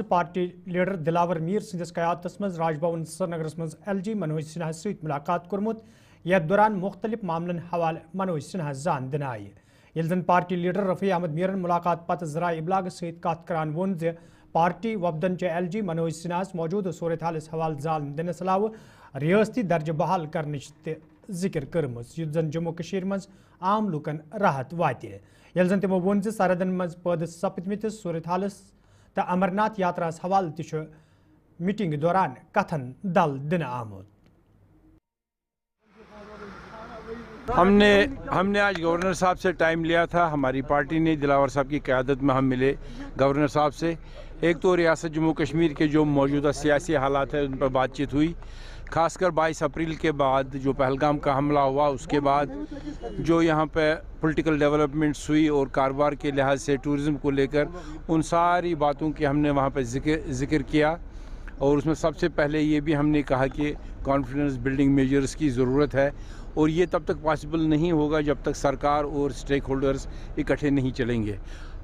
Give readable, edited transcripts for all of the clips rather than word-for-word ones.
Party leader دلاور میر سندس قیادت مز راج بھون سرینگرس مز LG منوج سنہا ست ملاقات کورمت یتھ دوران مختلف معاملن حوالہ منوج سنہا زان دن آئی یل زن پارٹی لیڈر رفیع احمد میرن ملاقات پتہ ذرائع ابلاغ ست کت کران وون زِ پارٹی وفدن LG منوج سنہاس موجودہ صورت حالس حوالہ زان دنس علاوہ ریاستی درجہ بحال کرنچ تہ ذکر کرمز یُتھ زن جموں کشیر مز عام لوکن راحت واتہ یل زن تمو وون زِ سرحدن مز پٲدٕ سپدمتس صورت حالس تہ امرناتھ یاتراس حوالہ تہ میٹنگ دوران کتھن دل دن آمت. ہم نے آج گورنر صاحب سے ٹائم لیا تھا. ہماری پارٹی نے دلاور صاحب کی قیادت میں ہم ملے گورنر صاحب سے. ایک تو ریاست جموں کشمیر کے جو موجودہ سیاسی حالات ہیں ان پر بات چیت ہوئی، خاص کر 22 اپریل کے بعد جو پہلگام کا حملہ ہوا اس کے بعد جو یہاں پہ پولیٹیکل ڈیولپمنٹس ہوئی اور کاروبار کے لحاظ سے ٹورزم کو لے کر ان ساری باتوں کی ہم نے وہاں پہ ذکر کیا. اور اس میں سب سے پہلے یہ بھی ہم نے کہا کہ کانفیڈنس بلڈنگ میجرز کی ضرورت ہے اور یہ تب تک پاسبل نہیں ہوگا جب تک سرکار اور سٹیک ہولڈرز اکٹھے نہیں چلیں گے.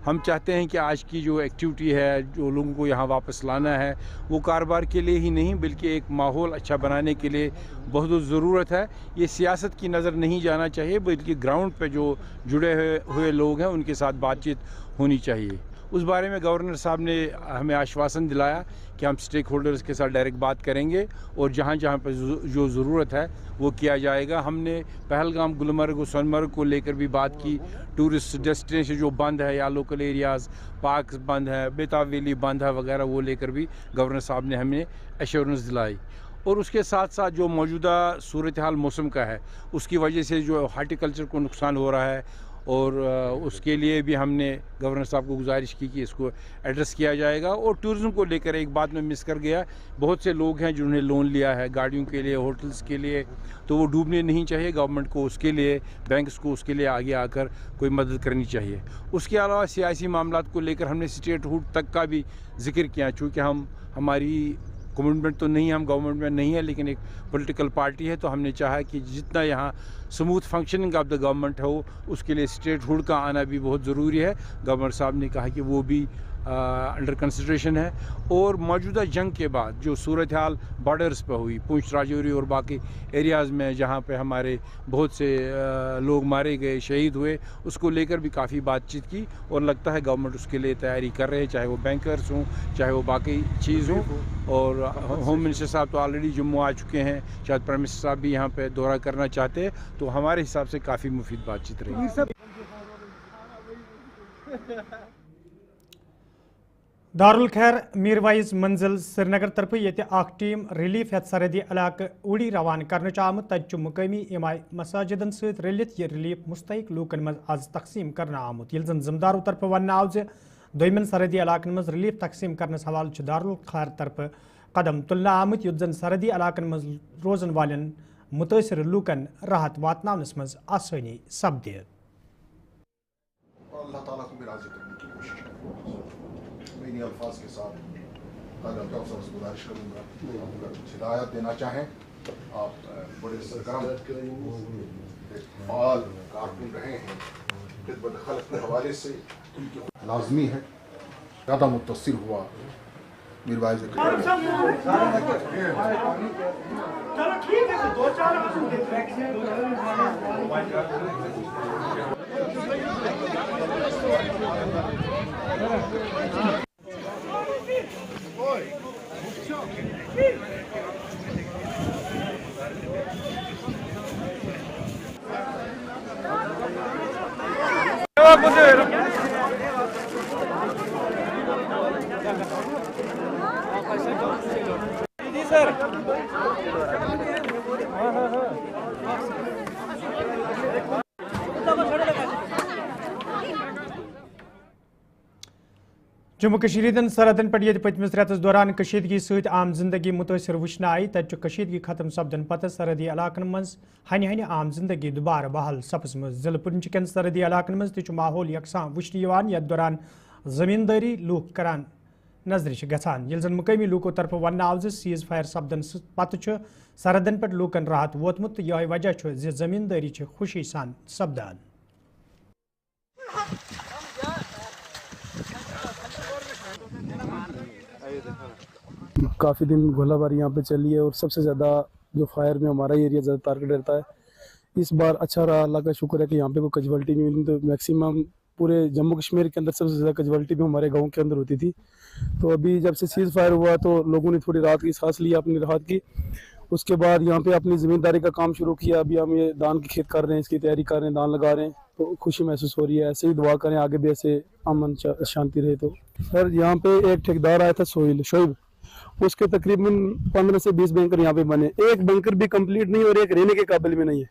ہم چاہتے ہیں کہ آج کی جو ایکٹیویٹی ہے، جو لوگوں کو یہاں واپس لانا ہے، وہ کاروبار کے لیے ہی نہیں بلکہ ایک ماحول اچھا بنانے کے لیے بہت ضرورت ہے. یہ سیاست کی نظر نہیں جانا چاہیے بلکہ گراؤنڈ پہ جو جڑے ہوئے لوگ ہیں ان کے ساتھ بات چیت ہونی چاہیے. اس بارے میں گورنر صاحب نے ہمیں آشواسن دلایا کہ ہم سٹیک ہولڈرز کے ساتھ ڈائریکٹ بات کریں گے اور جہاں جہاں پہ جو ضرورت ہے وہ کیا جائے گا. ہم نے پہلگام، گلمرگ و سونمرگ کو لے کر بھی بات کی. ٹورسٹ ڈیسٹینیشن جو بند ہے یا لوکل ایریاز پارکس بند ہے، بیتاب ویلی بند ہے وغیرہ، وہ لے کر بھی گورنر صاحب نے ہمیں ایشورنس دلائی. اور اس کے ساتھ ساتھ جو موجودہ صورتحال موسم کا ہے اس کی وجہ سے جو ہارٹیکلچر کو نقصان ہو رہا ہے اور اس کے لیے بھی ہم نے گورنر صاحب کو گزارش کی کہ اس کو ایڈریس کیا جائے گا. اور ٹورزم کو لے کر ایک بات میں مس کر گیا، بہت سے لوگ ہیں جنہوں نے لون لیا ہے گاڑیوں کے لیے، ہوٹلز کے لیے، تو وہ ڈوبنے نہیں چاہیے. گورنمنٹ کو اس کے لیے، بینکس کو اس کے لیے آگے آ کر کوئی مدد کرنی چاہیے. اس کے علاوہ سیاسی معاملات کو لے کر ہم نے اسٹیٹ ہوڈ تک کا بھی ذکر کیا. چونکہ ہماری کمٹمنٹ تو نہیں، ہم گورنمنٹ میں نہیں ہے لیکن ایک پولیٹیکل پارٹی ہے، تو ہم نے چاہا کہ جتنا یہاں smooth functioning of the government ہو اس کے لیے اسٹیٹ ہوڈ کا آنا بھی بہت ضروری ہے. گورنر صاحب نے کہا کہ وہ بھی انڈر کنسیڈریشن ہے. اور موجودہ جنگ کے بعد جو صورتحال بارڈرز پہ ہوئی، پونچھ راجوری اور باقی ایریاز میں جہاں پہ ہمارے بہت سے لوگ مارے گئے، شہید ہوئے، اس کو لے کر بھی کافی بات چیت کی. اور لگتا ہے گورنمنٹ اس کے لیے تیاری کر رہے ہیں، چاہے وہ بینکرز ہوں، چاہے وہ باقی چیز ہوں. اور ہوم منسٹر صاحب تو آلریڈی جموں آ چکے ہیں، شاید پرائم منسٹر صاحب بھی یہاں پہ دورہ کرنا چاہتے ہیں. تو ہمارے حساب سے کافی مفید بات چیت رہی. دارالخیر میر وائز منزل سرینگر طرف یہ اخ ٹیم ریلیف یتھ سرحدی علاقہ اوڑی روانہ کرنے آمت. تت مقامی امام مساجدن ست رلت یہ ریلیف مستحق لوکن مز آز تقسیم کرنا آمت. یل زن ذمدارو طرف ون آو زمن سرحدی علاقن مز ریلیف تقسیم کرنس حوالہ دارالخیر طرف قدم تلنا آمت یُتھ زن سرحدی علاقن مز روزن والن متاثر لوکن راحت واتناونس مز آسانی سپدِ. اللہ تعالیٰ کو بھی راضی کرنے کی کوشش کروں گا. میں انہیں الفاظ کے ساتھ قائد افسر سے گزارش کروں گا اگر کچھ ہدایات دینا چاہیں. آپ بڑے سرگرم فعال کارکن رہے ہیں خدمت خلق کے حوالے سے، لازمی ہے. زیادہ متاثر ہوا میر وائز جموں کشمیر ہندین سرحدن پہ یہ پتمس ریتس دوران کشیدگی ست عام زندگی متاثر وچھنے آئی. تت کشیدگی ختم سپدن پتہ سرحدی علاقن مز ہنہ عام زندگی دوبارہ بحال سپزمز. ضلع پنچ کن سرحدی علاقن مز تہ ماحول یکساں وچھنے یوان یتھ دوران زمینداری لوک کران نظر گژھان. یل زن مقامی لوکو طرف ون آو سیز فائر سپدن پتہ سرحدن پہ لوکن راحت ووتمت. یہ وجہ زمینداری خوشی سان سپدان. काफ़ी दिन गोलाबारी यहाँ पे चली है और सबसे ज़्यादा जो फायर में हमारा एरिया ज़्यादा टारगेट रहता है। इस बार अच्छा रहा, अल्लाह का शुक्र है कि यहाँ पे कोई कैजुअल्टी नहीं मिली। तो मैक्सिमम पूरे जम्मू कश्मीर के अंदर सबसे ज़्यादा कैजुअल्टी भी हमारे गांव के अंदर होती थी। तो अभी जब से सीज़ फायर हुआ तो लोगों ने थोड़ी राहत की सांस ली, अपनी राहत की। उसके बाद यहाँ पे अपनी ज़मींदारी का काम शुरू किया। अभी हम ये धान की खेत कर रहे हैं, इसकी तैयारी कर रहे हैं, धान लगा रहे हैं। तो खुशी महसूस हो रही है। ऐसे ही दुआ करें आगे भी ऐसे अमन शांति रहे। तो सर यहाँ पे एक ठेकेदार आया था शोएब, उसके तकरीबन 15 से 20 बैंकर यहाँ पे बने। एक बैंकर भी कंप्लीट नहीं और एक रहने के काबिल भी नहीं है।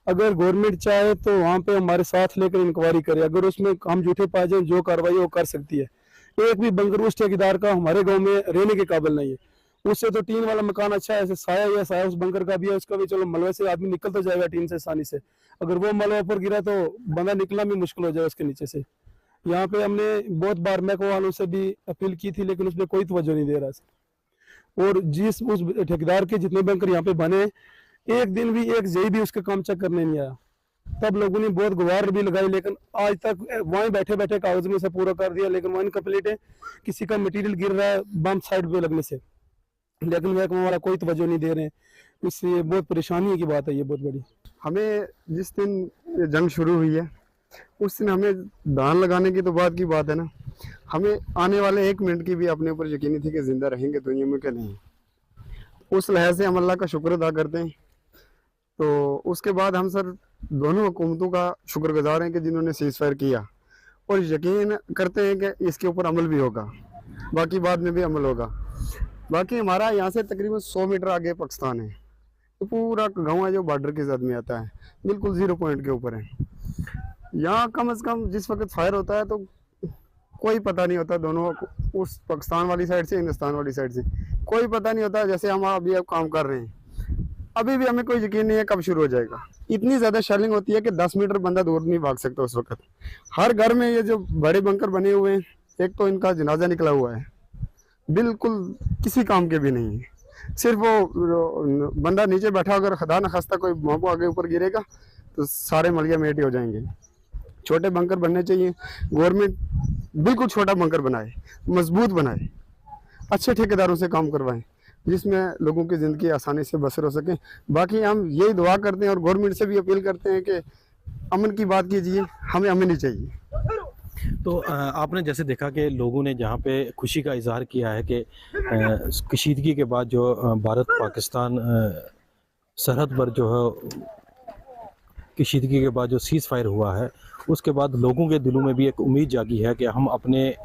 अगर गवर्नमेंट चाहे तो वहाँ पे हमारे साथ लेकर इंक्वायरी करे, अगर उसमें हम झूठे पाए जाए जो कार्रवाई वो कर सकती है। एक भी बैंकर उस ठेकेदार का हमारे गाँव में रहने के काबिल नहीं है। उससे तो टीन वाला मकान अच्छा है, ऐसे साया या साया उस बंकर का भी है, उसका भी चलो मलबे से आदमी निकल तो जाएगा टीन से आसानी से। अगर वो मलबे पर गिरा तो बंदा निकलना भी मुश्किल हो जाए उसके नीचे से। यहाँ पे हमने बहुत बार महकमा वालों से भी अपील की थी, लेकिन उसमें कोई तवज्जो नहीं दे रहा। और जिस उस ठेकेदार के जितने बैंकर यहाँ पे बने, एक दिन भी एक जेई भी उसका काम चेक करने नहीं आया। तब लोगों ने बहुत गुहार भी लगाई, लेकिन आज तक वहीं बैठे बैठे कागज में से पूरा कर दिया, लेकिन वहीं कंप्लीट है। किसी का मटेरियल गिर रहा है बम साइड पे लगने से, लेकिन महकमा वाला कोई तवज्जो नहीं दे रहे हैं। इससे बहुत परेशानी की बात है ये बहुत बड़ी। हमें जिस दिन ये जंग शुरू हुई है उस दिन हमें धान लगाने की तो बात की बात है ना, हमें आने वाले 1 मिनट की भी अपने ऊपर यकीनी थी कि जिंदा रहेंगे दुनिया में कि नहीं। उस लिहाज से हम अल्लाह का शुक्र अदा करते हैं। तो उसके बाद हम सर दोनों हुकूमतों का शुक्रगुजार हैं कि जिन्होंने सीज़ फायर किया, और यकीन करते हैं कि इसके ऊपर अमल भी होगा, बाकी बाद में भी अमल होगा। बाकी हमारा यहाँ से तकरीबन 100 मीटर आगे पाकिस्तान है। तो पूरा गाँव है जो बॉर्डर की जद में आता है, बिल्कुल 0 पॉइंट के ऊपर है। यहाँ कम से कम जिस वक्त फायर होता है तो कोई पता नहीं होता, दोनों उस पाकिस्तान वाली साइड से हिंदुस्तान वाली साइड से कोई पता नहीं होता। जैसे हम अभी अब काम कर रहे हैं, अभी भी हमें कोई यकीन नहीं है कब शुरू हो जाएगा। इतनी ज़्यादा शेलिंग होती है कि 10 मीटर बंदा दूर नहीं भाग सकता उस वक्त। हर घर में ये जो बड़े बंकर बने हुए हैं, एक तो इनका जनाजा निकला हुआ है, बिल्कुल किसी काम के भी नहीं है। सिर्फ वो बंदा नीचे बैठा, अगर खुदा न खास्ता कोई बम आगे ऊपर गिरेगा तो सारे मलिया मेट हो जाएंगे। छोटे बंकर बनने चाहिए। गवर्नमेंट बिल्कुल छोटा बंकर बनाए, मजबूत बनाए, अच्छे ठेकेदारों से काम करवाएं, जिसमें लोगों की ज़िंदगी आसानी से बसर हो सके। बाकी हम यही दुआ करते हैं और गवर्नमेंट से भी अपील करते हैं कि अमन की बात कीजिए, हमें अमन ही चाहिए। तो आपने जैसे देखा कि लोगों ने जहाँ पे खुशी का इजहार किया है कि कशीदगी के बाद जो भारत पाकिस्तान सरहद पर जो है कशीदगी के बाद जो सीज़ फायर हुआ है, उसके बाद लोगों के दिलों में भी एक उम्मीद जागी है कि हम अपने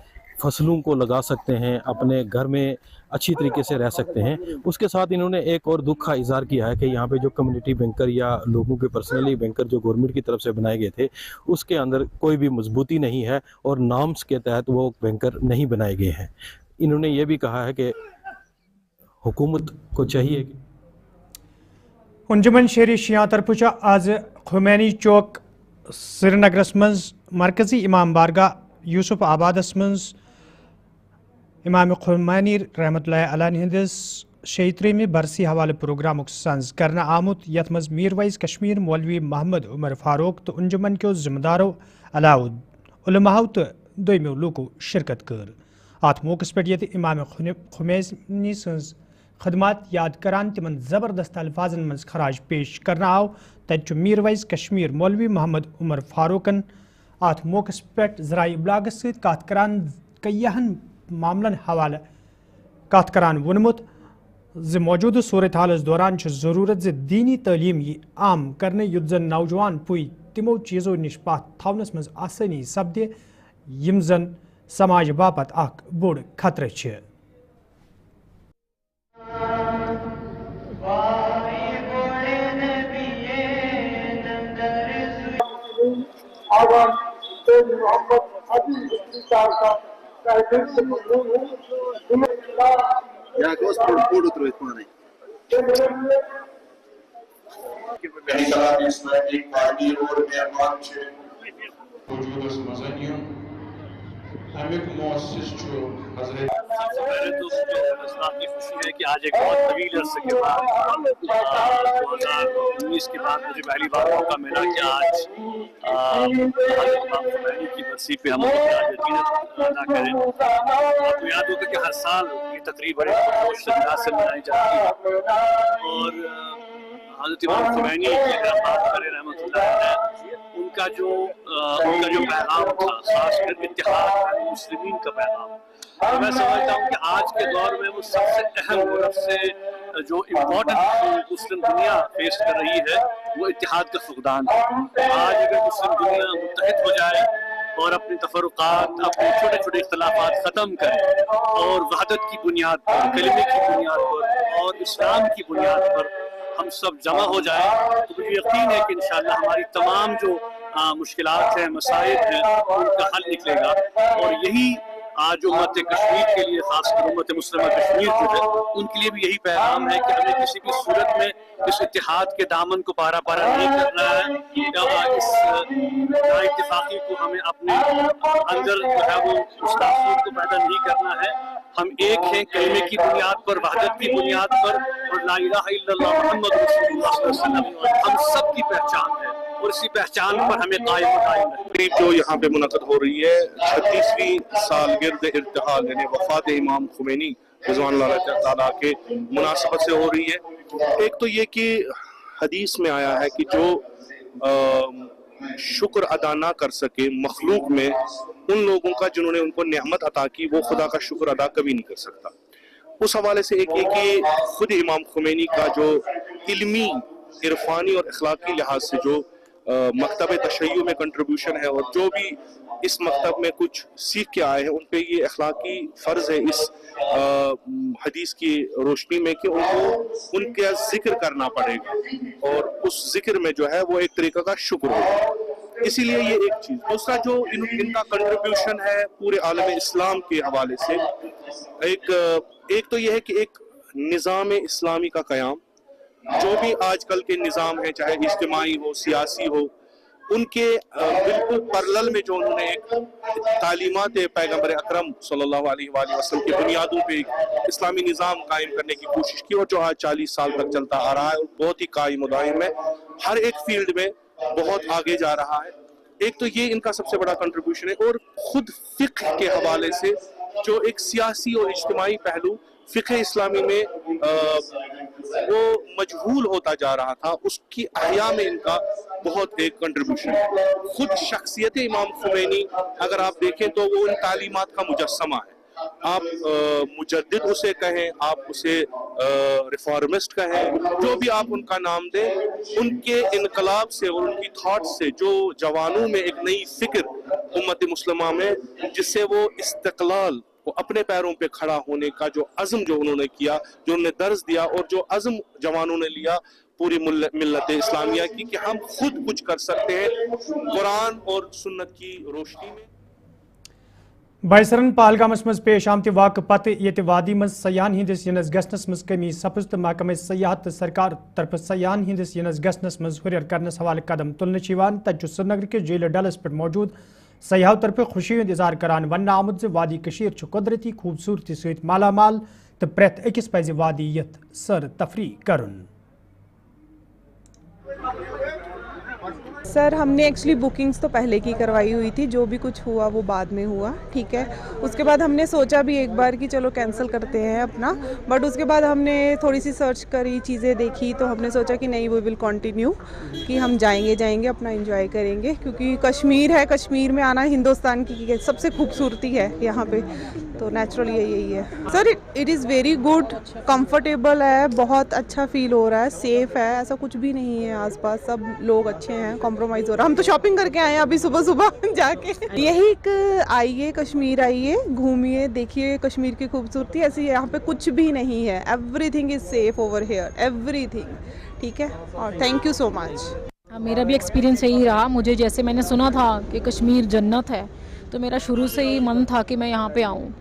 फसलों को लगा सकते हैं, अपने घर में अच्छी तरीके से रह सकते हैं। उसके साथ इन्होंने एक और दुख का इजहार किया है कि यहाँ पे जो कम्युनिटी बैंकर या लोगों के पर्सनली बैंकर जो गवर्नमेंट की तरफ से बनाए गए थे, उसके अंदर कोई भी मजबूती नहीं है और नॉर्म्स के तहत वो बैंकर नहीं बनाए गए हैं। इन्होंने ये भी कहा है कि हुकूमत को चाहिए कि अंजुमन शहरी शिया तरफ आज खुमैनी चौक श्रीनगरस मज मरकजी इमाम बारगाह यूसुफ आबादस मज इमाम खुमैनी रहमतुल्लाह अलैहि हिंदिस शेतरे में बरसी हवाले प्रोग्राम संज करना आमुत यथ मज मीरवाइज कश्मीर मौलवी मोहम्मद उमर फारूक तो अंजुमन के जिम्मेदारों अलाउद उलमाओ तो दोमो लोगों शिरकत कर। अत मौके पे ये इमाम खुमैनी सज खदमात याद करान तिमन ज़बरदस्त अल्फाजन मज खराज पेश करना आव। तब मीरवाइज कश्मीर मौलवी मोहम्मद उमर फारूकन अत मौके पे ज़राए इब्लाग कत करान कयन मामलन हवाले कत करान वोनमुत ज मौजूद सूरत हालस दौरान ज़रूरत ज दीनी तालीम यी आम करने युत जन नौजवान पुई तिमो चीज़ों निश पात थवनस मज आसानी सपदे यिम जन समाज बापत अख बोड़ खतरे छ। अमिक मुअस्सिस जो हज़रत हैं कि आज एक बहुत तवील अरसे के बाद 2019 के बाद मुझे पहली बार मौका मिला कि आज इमाम खुमैनी की बरसी पे हम यकीनत अदा करें। आपको याद होगा कि हर साल ये तकरीब बड़े जोश से मनाई जाती है और हज़रत इमाम खुमैनी की अगर हम बात करें रहमतुल्लाह अलैह, उनका जो पैगाम था, खासकर इत्तेहाद मुस्लिमीन का पैगाम, तो मैं समझता हूँ कि आज के दौर में वो सबसे अहम और सबसे जो इम्पोर्टेंट मुस्लिम दुनिया फेस कर रही है वो इत्तेहाद का फुकदान है। आज अगर मुस्लिम दुनिया मुत्तहिद हो जाए और अपने तफरुकात, अपने छोटे छोटे इख्तलाफात ख़त्म करें और वहदत की बुनियाद पर, कलमे की बुनियाद पर और इस्लाम की बुनियाद पर हम सब जमा हो जाए, तो मुझे यकीन है कि इंशाअल्लाह हमारी तमाम जो मुश्किलात हैं, मसाइब हैं, उनका हल निकलेगा। और यही आज जो उम्मत कश्मीर के लिए, खासकर उम्मत मुस्लिमा कश्मीर जो है, उनके लिए भी यही पैगाम है कि हमें किसी भी सूरत में इस इत्तेहाद के दामन को पारा पारा नहीं करना है, इस नाइत्तेफाकी को हमें अपने अंदर जो है वो उस तासूर को पैदा नहीं करना है। हम एक हैं कलमे की बुनियाद पर, वहदत की बुनियाद पर, और ला इलाहा इल्लल्लाह मुहम्मद रसूलुल्लाह सल्लल्लाहु अलैहि वसल्लम हम सब की पहचान है और इसी पहचान पर हमें कायम तकरीब जो यहाँ पे मुनक़द हो रही है 36वीं सालगिरद इर्तिहाल यानी वफ़ात इमाम खुमैनी रिज़वानुल्लाह तआला के मुनासबत से हो रही है। एक तो ये कि हदीस में आया है कि जो शुक्र अदा ना कर सके मखलूक में उन लोगों का जिन्होंने उनको नेमत अता की, वो खुदा का शुक्र अदा कभी नहीं कर सकता। उस हवाले से एक ये कि खुद इमाम खुमैनी का जो इल्मी, इरफानी और अखलाकी लिहाज से जो मकतब तशय्युअ में कंट्रीब्यूशन है और जो भी इस मकतब में कुछ सीख के आए हैं, उन पे ये अखलाकी फ़र्ज है इस हदीस की रोशनी में कि उनको उनका जिक्र करना पड़ेगा और उस जिक्र में जो है वो एक तरीका का शुक्र होगा। इसीलिए ये एक चीज़। दूसरा जो इनका कंट्रीब्यूशन है पूरे आलम इस्लाम के हवाले से, एक तो ये है कि एक निज़ाम इस्लामी का क़याम, जो भी आजकल के निज़ाम हैं चाहे इज्तिमाई हो, सियासी हो, उनके बिल्कुल पैरेलल में जो उन्होंने एक तालीमात पैगम्बर अकरम सल्लल्लाहु अलैहि वसल्लम की बुनियादों पे एक इस्लामी निज़ाम कायम करने की कोशिश की और जो आज 40 साल तक चलता आ रहा है और बहुत ही कायम दायम है, हर एक फील्ड में बहुत आगे जा रहा है। एक तो ये इनका सबसे बड़ा कंट्रीब्यूशन है और खुद फ़िक़्ह के हवाले से जो एक सियासी और इज्तिमाई पहलू फ़िक़्ह इस्लामी में वो मजहूल होता जा रहा था, उसकी अहया में इनका बहुत एक कंट्रीब्यूशन है। खुद शख्सियत इमाम खुमैनी अगर आप देखें तो वो इन तालीमात का मुजस्समा है। आप मुजद्दिद उसे कहें, आप उसे रिफॉर्मिस्ट कहें, जो भी आप उनका नाम दें, उनके इनकलाब से और उनकी थॉट से जो जवानों में एक नई फिक्र उम्मत मुस्लिमा में, जिससे वो इस्तिक़लाल, वो अपने पैरों पे खड़ा होने का जो अज़्म जो उन्होंने किया, जो उन्होंने दर्ज दिया और जो अज़्म जवानों ने लिया पूरी मिल्लत इस्लामिया की कि हम खुद कुछ कर सकते हैं कुरान और सुन्नत की रोशनी में। बाइसरन पहलगामस मज पेश आमत वाक़ पत ये वादी मज सयान हिंदिस यनस गसनस मज कमी सपज तो महकमे सयाहत सरकार तरफ सयान हिंदिस यनस गसनस मज हुरियर करनस हवाले कदम तुलन तज श्रीनगर के जेल डलस पर मौजूद सयाह तरफ खुशी इजहार करान वन आमुद वादी कशीर कुदरती खूबसूरती सहित मालामाल तो प्रेत अकिस पज वादी यथ सर तफरी करन। सर हमने एक्चुअली बुकिंग्स तो पहले की करवाई हुई थी, जो भी कुछ हुआ वो बाद में हुआ, ठीक है। उसके बाद हमने सोचा भी एक बार कि चलो कैंसिल करते हैं अपना, बट उसके बाद हमने थोड़ी सी सर्च करी, चीज़ें देखी, तो हमने सोचा कि नहीं, वी विल कंटिन्यू, कि हम जाएंगे अपना एंजॉय करेंगे, क्योंकि कश्मीर है, कश्मीर में आना हिंदुस्तान की सबसे खूबसूरती है यहाँ पे, तो नेचुरली यही है। Sir it is very good, comfortable है, बहुत अच्छा फील हो रहा है, सेफ़ है, ऐसा कुछ भी नहीं है, आसपास सब लोग अच्छे हैं, कॉम्प्रोमाइज़ हो रहा है। हम तो शॉपिंग करके आए हैं अभी सुबह सुबह जाके। यही एक आइए कश्मीर, आइए घूमिए, देखिए कश्मीर की खूबसूरती, ऐसी यहाँ पे कुछ भी नहीं है, everything is safe over here, everything, ठीक है। और थैंक यू सो मच। मेरा भी एक्सपीरियंस यही रहा, मुझे जैसे मैंने सुना था कि कश्मीर जन्नत है, तो मेरा शुरू से ही मन था कि मैं यहाँ पे आऊँ।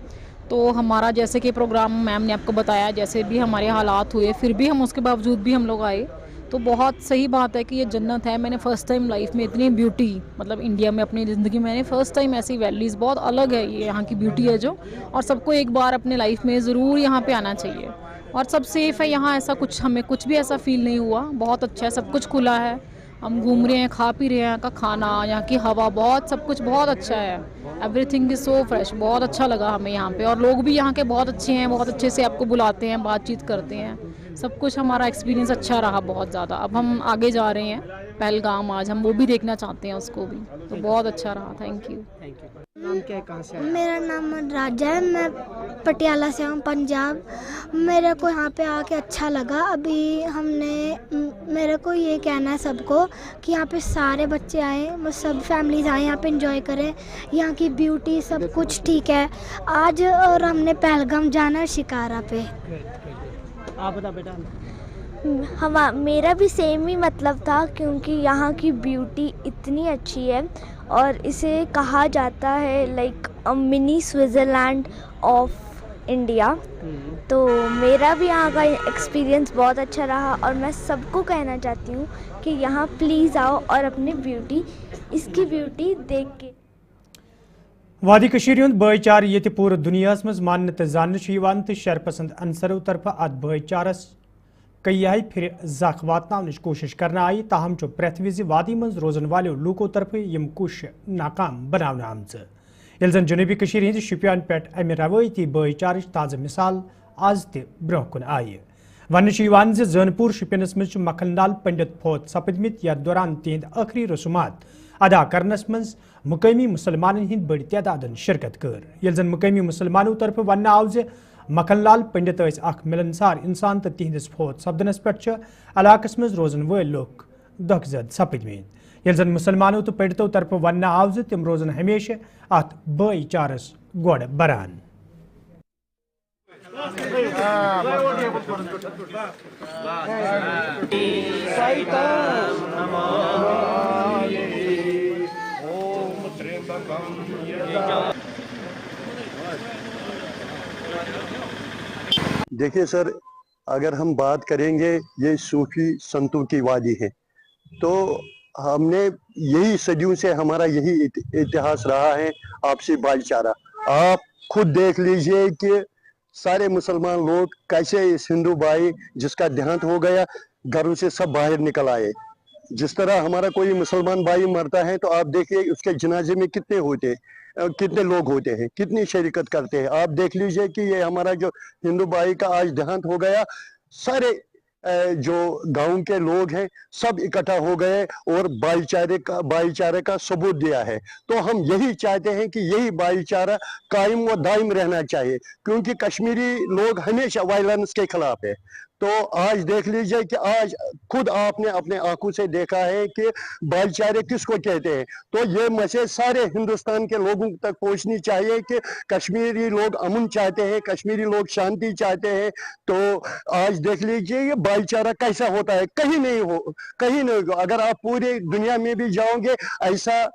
तो हमारा जैसे कि प्रोग्राम मैम ने आपको बताया, जैसे भी हमारे हालात हुए, फिर भी हम उसके बावजूद भी हम लोग आए, तो बहुत सही बात है कि ये जन्नत है। मैंने फ़र्स्ट टाइम लाइफ में इतनी ब्यूटी, मतलब इंडिया में अपनी ज़िंदगी में मैंने फ़र्स्ट टाइम ऐसी वैलीज़, बहुत अलग है ये यहाँ की ब्यूटी है जो, और सबको एक बार अपने लाइफ में ज़रूर यहाँ पे आना चाहिए। और सब सेफ़ है यहाँ, ऐसा कुछ हमें कुछ भी ऐसा फ़ील नहीं हुआ, बहुत अच्छा है, सब कुछ खुला है, हम घूम रहे हैं, खा पी रहे हैं, यहाँ का खाना, यहाँ की हवा, बहुत सब कुछ बहुत अच्छा है। एवरीथिंग इज़ सो फ्रेश, बहुत अच्छा लगा हमें यहाँ पे। और लोग भी यहाँ के बहुत अच्छे हैं, बहुत अच्छे से आपको बुलाते हैं, बातचीत करते हैं, सब कुछ हमारा एक्सपीरियंस अच्छा रहा बहुत ज़्यादा। अब हम आगे जा रहे हैं पहलगाम, आज हम वो भी देखना चाहते हैं उसको भी, तो बहुत अच्छा रहा। Thank you. नाम क्या है, कहाँ से आए? मेरा नाम राजा है, मैं पटियाला से हूँ, पंजाब। मेरे को यहाँ पे आके अच्छा लगा। अभी मेरे को ये कहना है सबको कि यहाँ पे सारे बच्चे आए, सब फैमिलीज आए, यहाँ पे एंजॉय करें, यहाँ की ब्यूटी सब कुछ ठीक है आज। और हमने पहलगाम जाना है, शिकारा पे। आप बता बेटा। मेरा भी सेम ही मतलब था, क्योंकि यहाँ की ब्यूटी इतनी अच्छी है और इसे कहा जाता है like mini Switzerland of India. तो मेरा भी यहाँ का एक्सपीरियंस बहुत अच्छा रहा और मैं सबको कहना चाहती हूँ कि यहाँ प्लीज़ आओ और अपनी इसकी ब्यूटी देख के। वादी कशीर हुंद भाईचार ये पूरे दुनिया मज मानने जान तो शरपसंद अनसरों तरफ अत भाईचारस कई फिर जख वातन कोशिश करना आई, ताहम प्रेथ विज वादी मज रोजन वालों लूकों तरफ यम कोशिश नाकाम बनाना आमज। यल जन जनूबी कशीर हिंद शुपियान पे अमि रवायती भाईचार ताज़ा मिसाल आज ते ब्रोह कुन आई। वन जानपुर शुपियनस मज मखनलाल पंडित फौत सपदमित, यथ दौरान तिहद आखिरी रसूमात अदा करनस मज मुकामी मुसलमान हिंद बड़ी तादाद शिरकत कर। यल जन मुकामी मुसलमानों तरफ वन आव ज मखनलाल पंडित अख मिलनसार इंसान तो तिहदिस फौत सपदनस पे इलाकस मज रोजन वल लोग दखजद सपदमित। यल जन मुसलमानों तो पंडितों तरफ वन आव ज तिम रोजन हमेशा अत भाईचारस गोड़ बरान। देखिए सर, अगर हम बात करेंगे ये सूफी संतों की वादी है, तो हमने यही सदियों से हमारा यही इतिहास रहा है आपसी भाईचारा। आप खुद देख लीजिए कि सारे मुसलमान लोग कैसे इस हिंदू भाई जिसका देहांत हो गया घरों से सब बाहर निकल आए। जिस तरह हमारा कोई मुसलमान भाई मरता है तो आप देखिए उसके जनाजे में कितने लोग होते हैं, कितनी शरीकत करते हैं। आप देख लीजिए कि ये हमारा जो हिंदू भाई का आज देहांत हो गया, सारे जो गांव के लोग हैं सब इकट्ठा हो गए और भाईचारे का सबूत दिया है। तो हम यही चाहते हैं कि यही भाईचारा कायम व दायम रहना चाहिए, क्योंकि कश्मीरी लोग हमेशा वायलेंस के खिलाफ है। तो आज देख लीजिए कि आज खुद आपने अपने आंखों से देखा है कि भाईचारे किसको कहते हैं। तो ये मैसेज सारे हिंदुस्तान के लोगों तक पहुंचनी चाहिए कि कश्मीरी लोग अमन चाहते हैं, कश्मीरी लोग शांति चाहते हैं। तो आज देख लीजिए ये भाईचारा कैसा होता है, कहीं नहीं होगा। अगर आप पूरी दुनिया में भी जाओगे ऐसा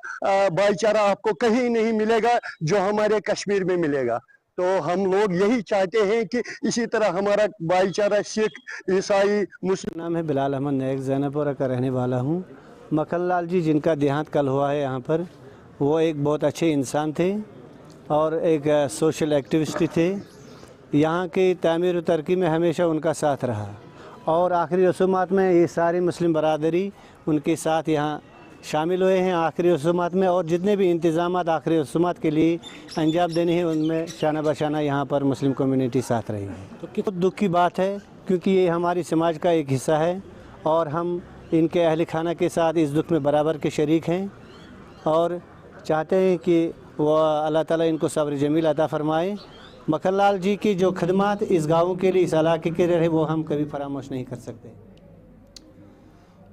भाईचारा आपको कहीं नहीं मिलेगा जो हमारे कश्मीर में मिलेगा। तो हम लोग यही चाहते हैं कि इसी तरह हमारा भाईचारा सिख, ईसाई, मुस्लिम। नाम है बिलाल अहमद नैक, जैनपुरा का रहने वाला हूँ। मखनलाल जी जिनका देहांत कल हुआ है यहाँ पर, वो एक बहुत अच्छे इंसान थे और एक सोशल एक्टिविस्ट थे। यहाँ की तामीर व तरक्की में हमेशा उनका साथ रहा और आखिरी रसूमात में ये सारी मुस्लिम बरादरी उनके साथ यहाँ शामिल हुए हैं आखिरी रसूमात में। और जितने भी इंतज़ामात आखिरी रसूमात के लिए अंजाम देने हैं उनमें शाना बशाना यहाँ पर मुस्लिम कम्युनिटी साथ रही है। तो कितना दुख की बात है, क्योंकि ये हमारी समाज का एक हिस्सा है और हम इनके अहल खाना के साथ इस दुख में बराबर के शरीक हैं और चाहते हैं कि वह अल्लाह ताला इनको सब्र जमील अता फरमाए। मखनलाल जी की जो खदमात इस गाँव के लिए, इस इलाके के रहे, वो हम कभी फरामोश नहीं कर सकते।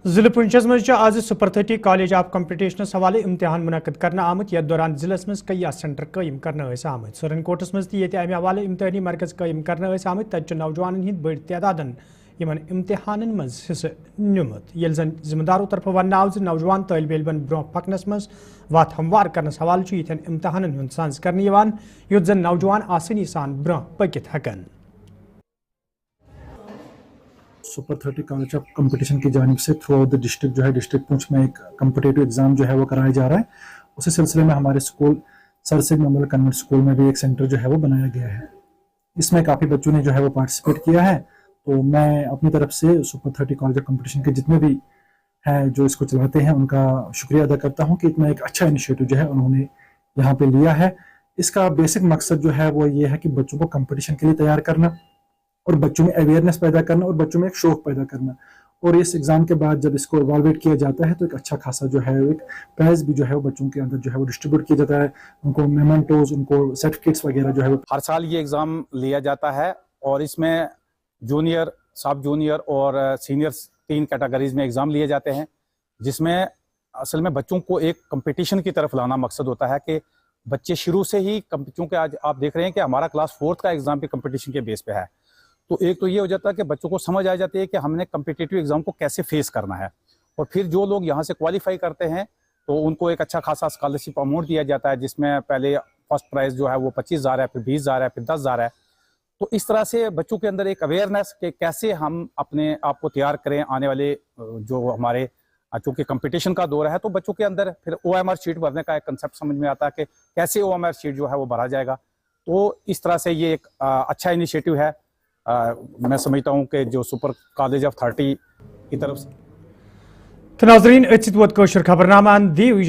जिले पुंछस मज आज सुपर 30 कॉलेज ऑफ कंपटीशन हवाले इम्तिहान मुनक़द करना आमत, यथ दौरान जिलस मज कई सेंटर कायम करना आमत। सुरन कोटस मज अमि हवाले इम्तिहानी मरकज कायम करना आमत। तत नौजवान हिंद बड़ तादादन यमन इम्तिहान मज हिस्स निमुत। यल जन जिम्मेदारों तरफ वन आव नौजवान तालिब इल्मन ब्रोह पकनस मज वत हमवार करनस हवाले यथन इम्तिहान हुंद सांस करने युथ जन नौजवान आसानी सान ब्रोह पकित हकन। सुपर 30 कॉलेज ऑफ कंपटीशन की जानिब से थ्रू आउट द डिस्ट्रिक्ट जो है डिस्ट्रिक्ट पुंछ में एक कम्पिटेटिव एग्ज़ाम जो है वो कराया जा रहा है। उसी सिलसिले में हमारे school sir Singh memorial convent school में भी एक सेंटर जो है वो बनाया गया है। इसमें काफ़ी बच्चों ने जो है वो पार्टिसिपेट किया है। तो मैं अपनी तरफ से सुपर 30 कॉलेज ऑफ कंपटीशन के जितने भी हैं जो इसको चलाते हैं उनका शुक्रिया अदा करता हूँ कि इतना एक अच्छा इनिशिएटिव जो है उन्होंने यहाँ पे लिया है। इसका बेसिक मकसद जो है वो ये है कि बच्चों को कंपटीशन के लिए तैयार करना और बच्चों में अवेयरनेस पैदा करना और बच्चों में एक शौक पैदा करना। और इस एग्ज़ाम के बाद जब इसको इवैल्यूएट किया जाता है तो एक अच्छा खासा जो है एक प्राइज़ भी जो है वो बच्चों के अंदर जो है वो डिस्ट्रीब्यूट किया जाता है। उनको मेमेंटोज, उनको सर्टिफिकेट्स वगैरह जो है वो हर साल ये एग्ज़ाम लिया जाता है और इसमें जूनियर, सब जूनियर और सीनियर 3 कैटेगरीज में एग्ज़ाम लिए जाते हैं, जिसमें असल में बच्चों को एक कंपटीशन की तरफ लाना मकसद होता है कि बच्चे शुरू से ही चूँकि आज आप देख रहे हैं कि हमारा क्लास 4th का एग्ज़ाम भी कंपटीशन के बेस पे है। तो एक तो ये हो जाता है कि बच्चों को समझ आ जाती है कि हमने कम्पिटिटिव एग्ज़ाम को कैसे फेस करना है। और फिर जो लोग यहाँ से क्वालिफाई करते हैं तो उनको एक अच्छा खासा स्कॉलरशिप अमाउंट दिया जाता है, जिसमें पहले फर्स्ट प्राइज़ जो है वो 25,000 है, फिर 20,000 है, फिर 10,000 है। तो इस तरह से बच्चों के अंदर एक अवेयरनेस कि कैसे हम अपने आप को तैयार करें आने वाले जो हमारे चूँकि कंपटीशन का दौर है, तो बच्चों के अंदर फिर OMR शीट भरने का एक कंसेप्ट समझ में आता है कि कैसे OMR शीट जो है वो भरा जाएगा। तो इस तरह से ये एक अच्छा इनिशिएटिव है। मैं समझता हूँ कि जो सुपर कॉलेज ऑफ 30 की तरफ से नाज़रीन खबरनामा दी हुई